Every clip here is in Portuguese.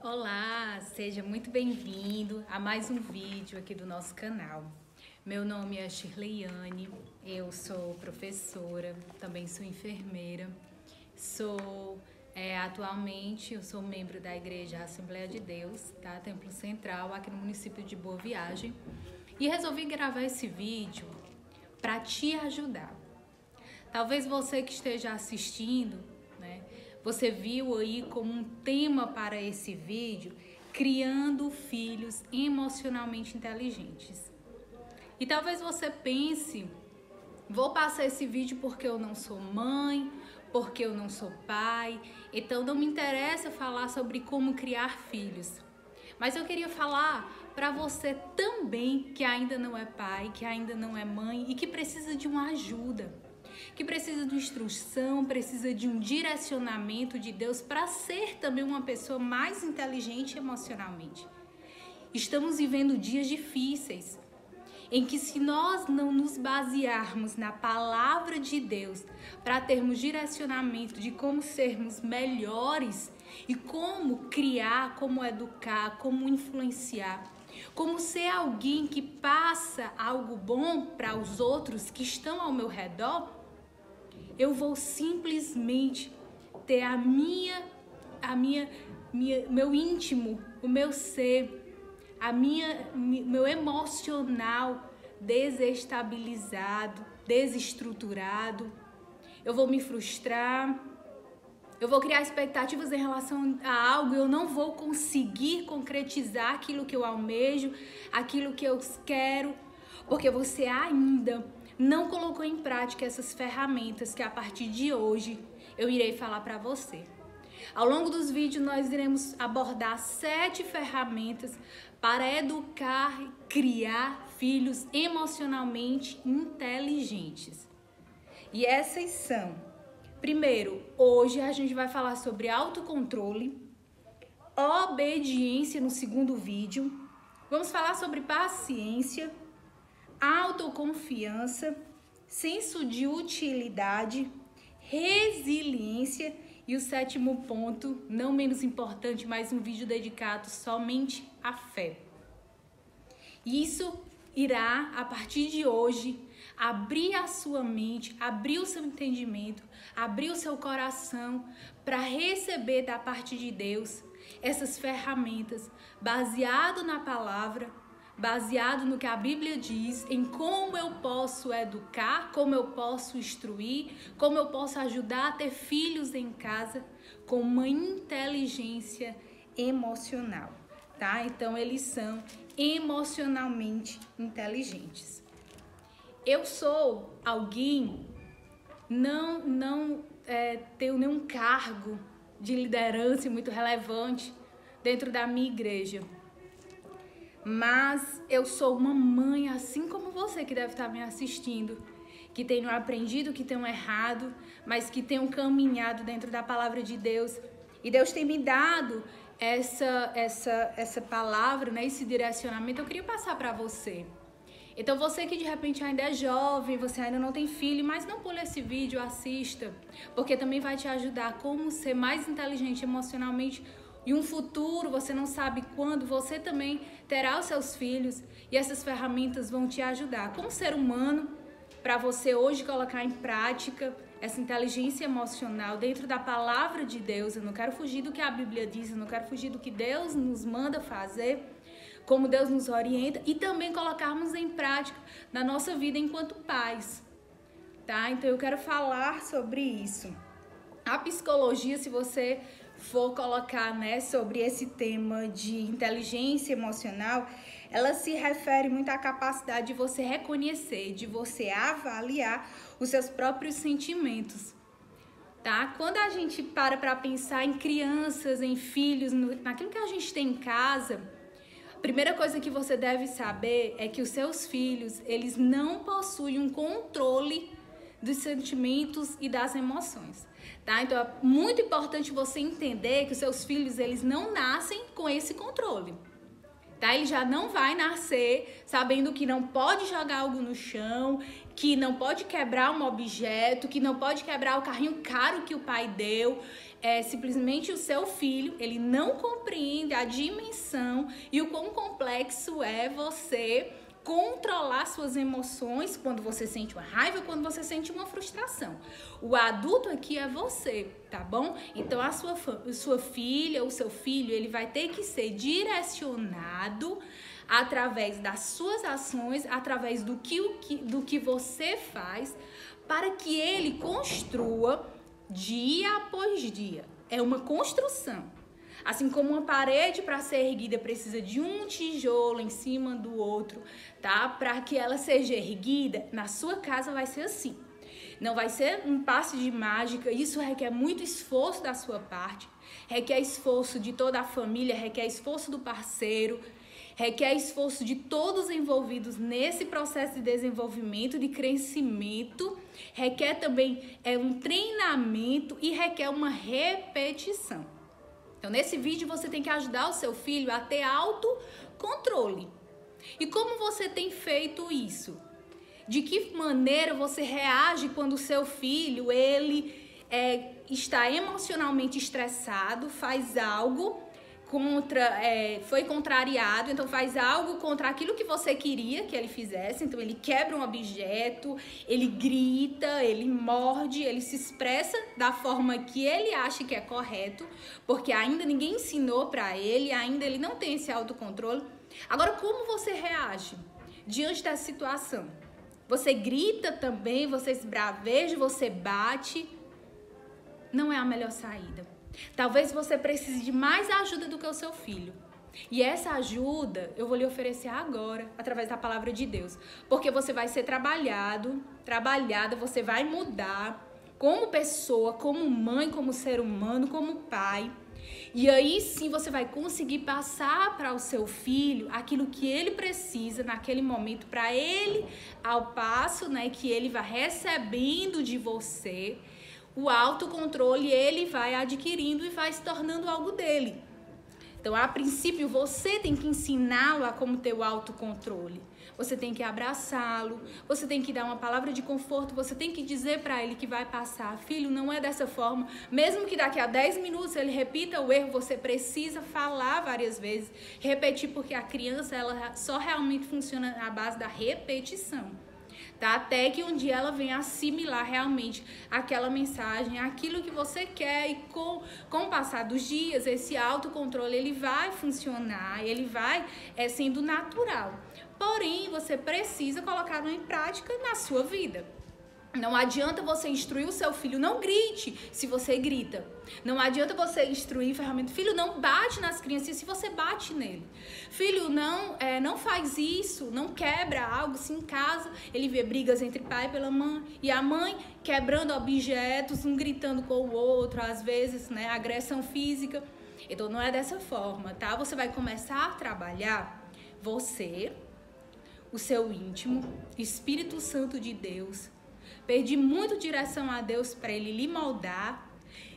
Olá, seja muito bem-vindo a mais um vídeo aqui do nosso canal. Meu nome é Shirleyane, eu sou professora, também sou enfermeira, atualmente eu sou membro da Igreja Assembleia de Deus, tá? Templo Central, aqui no município de Boa Viagem, e resolvi gravar esse vídeo para te ajudar. Talvez você que esteja assistindo, né? Você viu aí como um tema para esse vídeo, criando filhos emocionalmente inteligentes. E talvez você pense, vou passar esse vídeo porque eu não sou mãe, porque eu não sou pai, então não me interessa falar sobre como criar filhos. Mas eu queria falar para você também que ainda não é pai, que ainda não é mãe e que precisa de uma ajuda, que precisa de instrução, precisa de um direcionamento de Deus para ser também uma pessoa mais inteligente emocionalmente. Estamos vivendo dias difíceis, em que se nós não nos basearmos na palavra de Deus para termos direcionamento de como sermos melhores e como criar, como educar, como influenciar, como ser alguém que passa algo bom para os outros que estão ao meu redor, eu vou simplesmente ter meu íntimo, o meu ser, meu emocional desestabilizado, desestruturado. Eu vou me frustrar, eu vou criar expectativas em relação a algo e eu não vou conseguir concretizar aquilo que eu almejo, aquilo que eu quero, porque você ainda não colocou em prática essas ferramentas que a partir de hoje eu irei falar para você. Ao longo dos vídeos nós iremos abordar 7 ferramentas para educar e criar filhos emocionalmente inteligentes. E essas são: primeiro, hoje a gente vai falar sobre autocontrole, obediência no segundo vídeo. Vamos falar sobre paciência, autoconfiança, senso de utilidade, resiliência e o 7º ponto, não menos importante, mais um vídeo dedicado somente à fé. Isso irá, a partir de hoje, abrir a sua mente, abrir o seu entendimento, abrir o seu coração para receber da parte de Deus essas ferramentas baseado na palavra, baseado no que a Bíblia diz, em como eu posso educar, como eu posso instruir, como eu posso ajudar a ter filhos em casa com uma inteligência emocional, tá? Então, eles são emocionalmente inteligentes. Eu sou alguém, não tenho nenhum cargo de liderança muito relevante dentro da minha igreja, mas eu sou uma mãe, assim como você que deve estar me assistindo, que tenho aprendido, que tenho errado, mas que tenho caminhado dentro da palavra de Deus. E Deus tem me dado essa palavra, né, esse direcionamento. Eu queria passar para você. Então você que de repente ainda é jovem, você ainda não tem filho, mas não pule esse vídeo, assista, porque também vai te ajudar a como ser mais inteligente emocionalmente. E um futuro, você não sabe quando, você também terá os seus filhos e essas ferramentas vão te ajudar como ser humano para você hoje colocar em prática essa inteligência emocional dentro da palavra de Deus. Eu não quero fugir do que a Bíblia diz, eu não quero fugir do que Deus nos manda fazer, como Deus nos orienta e também colocarmos em prática na nossa vida enquanto pais, tá? Então eu quero falar sobre isso. A psicologia, se você for colocar, né, sobre esse tema de inteligência emocional, ela se refere muito à capacidade de você reconhecer, de você avaliar os seus próprios sentimentos, tá? Quando a gente para pensar em crianças, em filhos, naquilo que a gente tem em casa, a primeira coisa que você deve saber é que os seus filhos, eles não possuem um controle dos sentimentos e das emoções, tá? Então é muito importante você entender que os seus filhos, eles não nascem com esse controle, tá? Ele já não vai nascer sabendo que não pode jogar algo no chão, que não pode quebrar um objeto, que não pode quebrar o carrinho caro que o pai deu. É simplesmente o seu filho, ele não compreende a dimensão e o quão complexo é você controlar suas emoções quando você sente uma raiva, quando você sente uma frustração. O adulto aqui é você, tá bom? Então a sua filha, o seu filho, ele vai ter que ser direcionado através das suas ações, através do que você faz, para que ele construa dia após dia. É uma construção. Assim como uma parede, para ser erguida, precisa de um tijolo em cima do outro, tá? Para que ela seja erguida, na sua casa vai ser assim. Não vai ser um passe de mágica, isso requer muito esforço da sua parte, requer esforço de toda a família, requer esforço do parceiro, requer esforço de todos envolvidos nesse processo de desenvolvimento, de crescimento, requer também um treinamento e requer uma repetição. Então, nesse vídeo, você tem que ajudar o seu filho a ter autocontrole. E como você tem feito isso? De que maneira você reage quando o seu filho, está emocionalmente estressado, faz algo foi contrariado, então faz algo contra aquilo que você queria que ele fizesse, então ele quebra um objeto, ele grita, ele morde, ele se expressa da forma que ele acha que é correto, porque ainda ninguém ensinou pra ele, ainda ele não tem esse autocontrole. Agora, como você reage diante dessa situação? Você grita também, você esbraveja, você bate? Não é a melhor saída. Talvez você precise de mais ajuda do que o seu filho. E essa ajuda eu vou lhe oferecer agora, através da palavra de Deus. Porque você vai ser trabalhada, você vai mudar como pessoa, como mãe, como ser humano, como pai. E aí sim você vai conseguir passar para o seu filho aquilo que ele precisa naquele momento, para ele, ao passo, né, que ele vai recebendo de você, o autocontrole ele vai adquirindo e vai se tornando algo dele. Então, a princípio, você tem que ensiná-lo a como ter o autocontrole. Você tem que abraçá-lo, você tem que dar uma palavra de conforto, você tem que dizer para ele que vai passar. Filho, não é dessa forma. Mesmo que daqui a 10 minutos ele repita o erro, você precisa falar várias vezes. Repetir, porque a criança ela só realmente funciona à base da repetição. Tá? Até que um dia ela venha assimilar realmente aquela mensagem, aquilo que você quer, e com o passar dos dias, esse autocontrole ele vai funcionar, ele vai sendo natural. Porém, você precisa colocá-lo em prática na sua vida. Não adianta você instruir o seu filho, não grite se você grita. Não adianta você instruir ferramenta. Filho, não bate nas crianças se você bate nele. Filho, não faz isso, não quebra algo. Se em casa ele vê brigas entre pai e pela mãe, e a mãe quebrando objetos, um gritando com o outro, às vezes, né, agressão física. Então não é dessa forma, tá? Você vai começar a trabalhar você, o seu íntimo, Espírito Santo de Deus. Pedir muito direção a Deus para ele lhe moldar,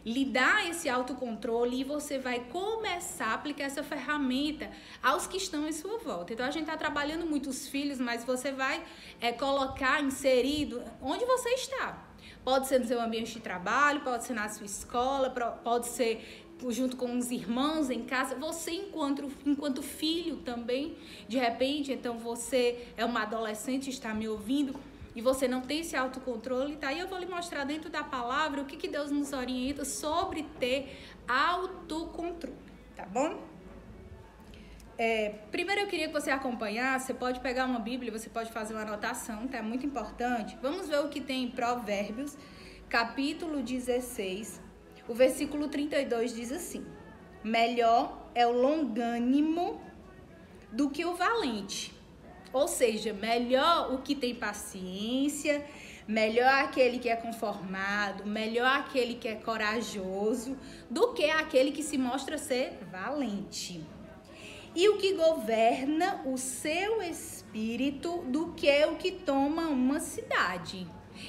lhe dar esse autocontrole, e você vai começar a aplicar essa ferramenta aos que estão em sua volta. Então a gente está trabalhando muito os filhos, mas você vai colocar inserido onde você está. Pode ser no seu ambiente de trabalho, pode ser na sua escola, pode ser junto com os irmãos em casa, você enquanto filho também, de repente, então você é uma adolescente, está me ouvindo, e você não tem esse autocontrole, tá? E eu vou lhe mostrar dentro da palavra o que Deus nos orienta sobre ter autocontrole, tá bom? Primeiro eu queria que você acompanhasse, você pode pegar uma Bíblia, você pode fazer uma anotação, tá? É muito importante. Vamos ver o que tem em Provérbios, capítulo 16, o versículo 32 diz assim: melhor é o longânimo do que o valente. Ou seja, melhor o que tem paciência, melhor aquele que é conformado, melhor aquele que é corajoso, do que aquele que se mostra ser valente. E o que governa o seu espírito do que o que toma uma cidade.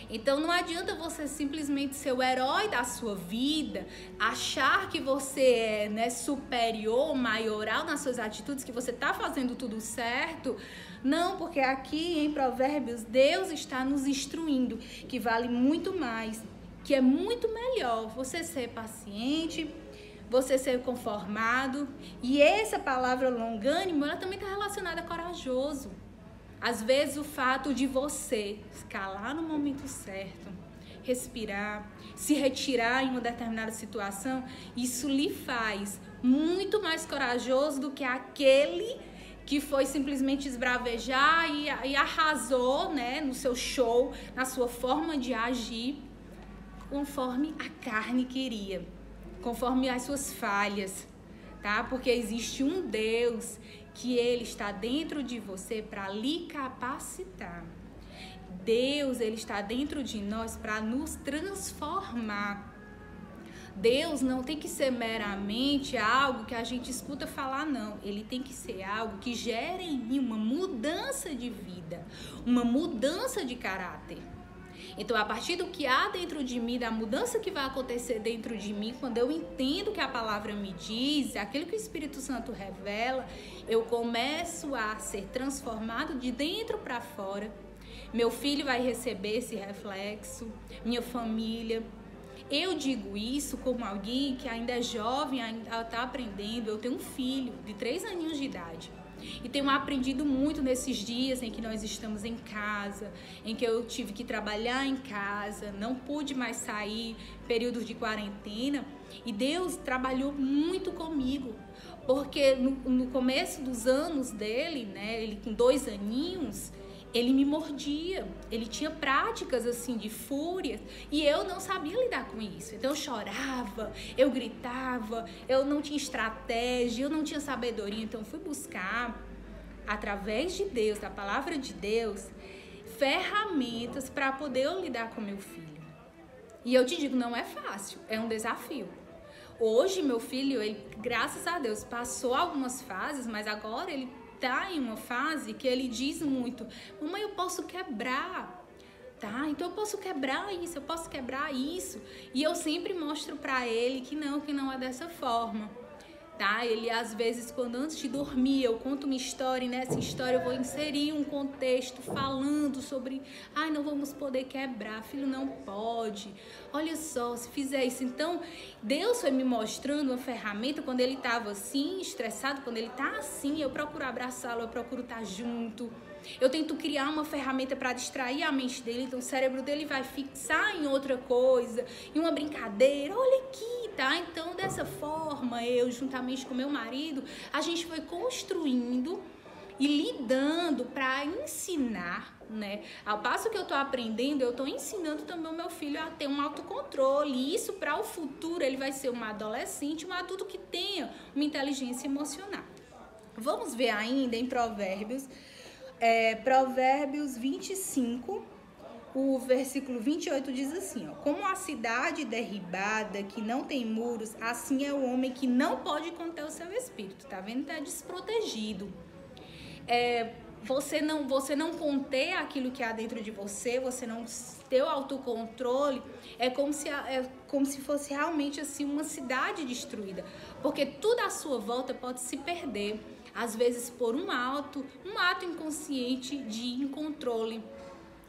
Então não adianta você simplesmente ser o herói da sua vida, achar que você é, né, superior, maioral nas suas atitudes, que você está fazendo tudo certo. Não, porque aqui em Provérbios Deus está nos instruindo que vale muito mais, que é muito melhor você ser paciente, você ser conformado. E essa palavra longânimo, ela também está relacionada a corajoso. Às vezes o fato de você escalar no momento certo, respirar, se retirar em uma determinada situação, isso lhe faz muito mais corajoso do que aquele que foi simplesmente esbravejar e arrasou, né, no seu show, na sua forma de agir, conforme a carne queria, conforme as suas falhas, tá? Porque existe um Deus que Ele está dentro de você para lhe capacitar. Deus, Ele está dentro de nós para nos transformar. Deus não tem que ser meramente algo que a gente escuta falar, não. Ele tem que ser algo que gere em mim uma mudança de vida, uma mudança de caráter. Então, a partir do que há dentro de mim, da mudança que vai acontecer dentro de mim, quando eu entendo o que a palavra me diz, aquilo que o Espírito Santo revela, eu começo a ser transformado de dentro para fora. Meu filho vai receber esse reflexo, minha família. Eu digo isso como alguém que ainda é jovem, ainda está aprendendo. Eu tenho um filho de 3 aninhos de idade. E tenho aprendido muito nesses dias em que nós estamos em casa, em que eu tive que trabalhar em casa, não pude mais sair, períodos de quarentena. E Deus trabalhou muito comigo, porque no começo dos anos dele, né, ele com 2 aninhos, ele me mordia, ele tinha práticas assim de fúria e eu não sabia lidar com isso. Então eu chorava, eu gritava, eu não tinha estratégia, eu não tinha sabedoria. Então eu fui buscar, através de Deus, da palavra de Deus, ferramentas para poder eu lidar com meu filho. E eu te digo, não é fácil, é um desafio. Hoje meu filho, ele, graças a Deus, passou algumas fases, mas agora ele tá em uma fase que ele diz muito: mamãe, eu posso quebrar, tá? Então eu posso quebrar isso, eu posso quebrar isso. E eu sempre mostro pra ele que não é dessa forma, tá? Ele, às vezes, quando antes de dormir, eu conto uma história, e nessa história eu vou inserir um contexto falando sobre, não vamos poder quebrar, filho, não pode. Olha só, se fizer isso. Então, Deus foi me mostrando uma ferramenta quando ele estava assim, estressado, quando ele tá assim, eu procuro abraçá-lo, eu procuro estar junto. Eu tento criar uma ferramenta para distrair a mente dele, então o cérebro dele vai fixar em outra coisa, em uma brincadeira, olha aqui, tá? Então, dessa forma, eu, juntamente com meu marido, a gente foi construindo e lidando para ensinar, né? Ao passo que eu tô aprendendo, eu tô ensinando também o meu filho a ter um autocontrole. E isso, para o futuro, ele vai ser um adolescente, um adulto que tenha uma inteligência emocional. Vamos ver ainda em Provérbios. Provérbios 25, o versículo 28 diz assim, ó: como a cidade derribada que não tem muros, assim é o homem que não pode conter o seu espírito. Tá vendo? Tá desprotegido. Você não conter aquilo que há dentro de você, você não ter o autocontrole, é como se fosse realmente assim uma cidade destruída, porque tudo à sua volta pode se perder, às vezes por um ato inconsciente de incontrole.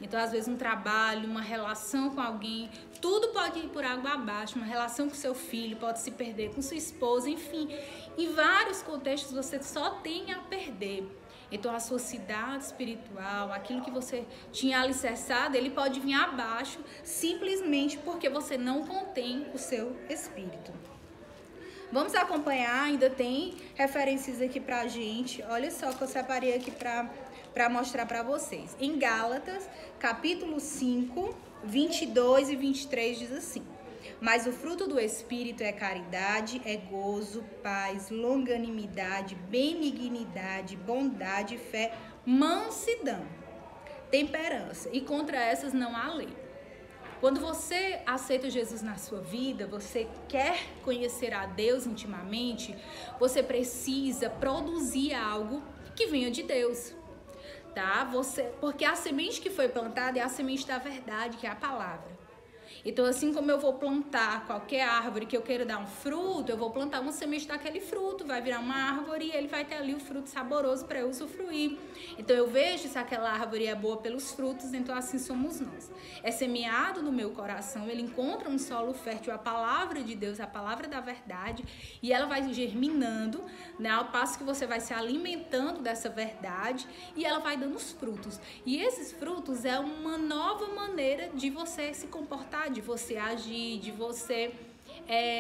Então, às vezes, um trabalho, uma relação com alguém, tudo pode ir por água abaixo. Uma relação com seu filho pode se perder, com sua esposa, enfim. Em vários contextos, você só tem a perder. Então, a sua cidade espiritual, aquilo que você tinha alicerçado, ele pode vir abaixo simplesmente porque você não contém o seu espírito. Vamos acompanhar, ainda tem referências aqui pra gente. Olha só que eu separei aqui para mostrar para vocês. Em Gálatas, capítulo 5, 22 e 23 diz assim: mas o fruto do Espírito é caridade, é gozo, paz, longanimidade, benignidade, bondade, fé, mansidão, temperança. E contra essas não há lei. Quando você aceita Jesus na sua vida, você quer conhecer a Deus intimamente, você precisa produzir algo que venha de Deus. tá? Porque a semente que foi plantada é a semente da verdade, que é a palavra. Então, assim como eu vou plantar qualquer árvore que eu queira dar um fruto, eu vou plantar uma semente daquele fruto, vai virar uma árvore e ele vai ter ali o fruto saboroso para eu usufruir. Então, eu vejo se aquela árvore é boa pelos frutos, então assim somos nós. É semeado no meu coração, ele encontra um solo fértil, a palavra de Deus, a palavra da verdade, e ela vai germinando, né, ao passo que você vai se alimentando dessa verdade e ela vai dando os frutos. E esses frutos é uma nova maneira de você se comportar, de você agir, de você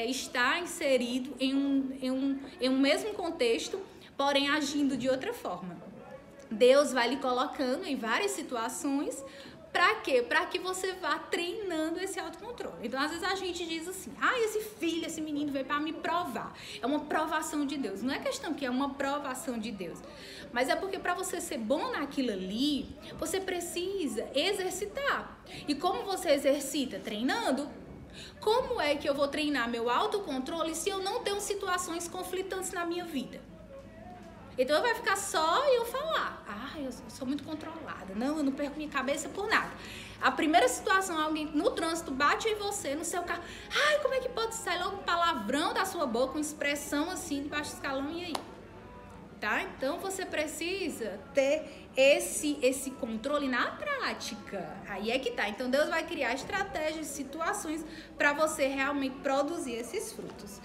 estar inserido em um mesmo contexto, porém agindo de outra forma. Deus vai lhe colocando em várias situações. Pra quê? Pra que você vá treinando esse autocontrole. Então, às vezes a gente diz assim, esse filho, esse menino veio pra me provar. É uma provação de Deus. Não é questão que é uma provação de Deus. Mas é porque pra você ser bom naquilo ali, você precisa exercitar. E como você exercita? Treinando. Como é que eu vou treinar meu autocontrole se eu não tenho situações conflitantes na minha vida? Então vai ficar só eu falar, eu sou muito controlada, não, eu não perco minha cabeça por nada. A primeira situação, alguém no trânsito bate em você, no seu carro, como é que pode sair logo um palavrão da sua boca, uma expressão assim de baixo escalão, e aí? Tá? Então você precisa ter esse controle na prática. Aí é que tá. Então Deus vai criar estratégias, situações para você realmente produzir esses frutos.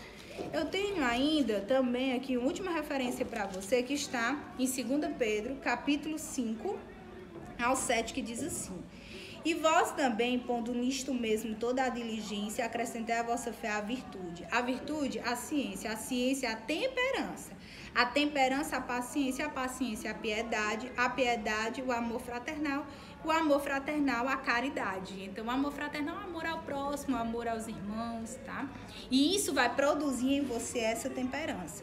Eu tenho ainda também aqui uma última referência para você que está em 2 Pedro, capítulo 5, ao 7, que diz assim: e vós também, pondo nisto mesmo toda a diligência, acrescentai à vossa fé a virtude, a ciência a temperança, a temperança, a paciência a piedade, o amor fraternal, a caridade. Então, o amor fraternal é o amor ao próximo, o amor aos irmãos, tá? E isso vai produzir em você essa temperança.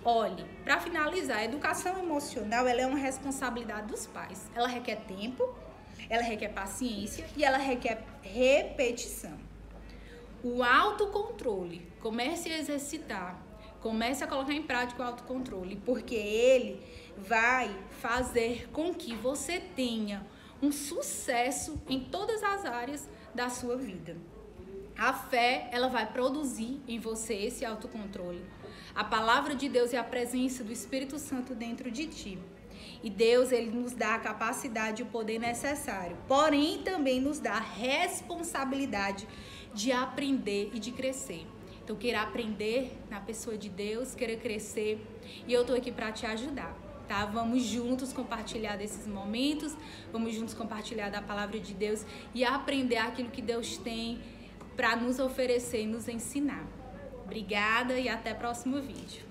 Olhe, para finalizar, a educação emocional, ela é uma responsabilidade dos pais. Ela requer tempo, ela requer paciência e ela requer repetição. O autocontrole, comece a exercitar, comece a colocar em prática o autocontrole, porque ele vai fazer com que você tenha um sucesso em todas as áreas da sua vida. A fé, ela vai produzir em você esse autocontrole. A palavra de Deus e a presença do Espírito Santo dentro de ti. E Deus, ele nos dá a capacidade e o poder necessário, porém também nos dá a responsabilidade de aprender e de crescer. Então, queira aprender na pessoa de Deus, queira crescer, e eu tô aqui para te ajudar, tá? Vamos juntos compartilhar desses momentos, vamos juntos compartilhar da palavra de Deus e aprender aquilo que Deus tem para nos oferecer e nos ensinar. Obrigada e até o próximo vídeo.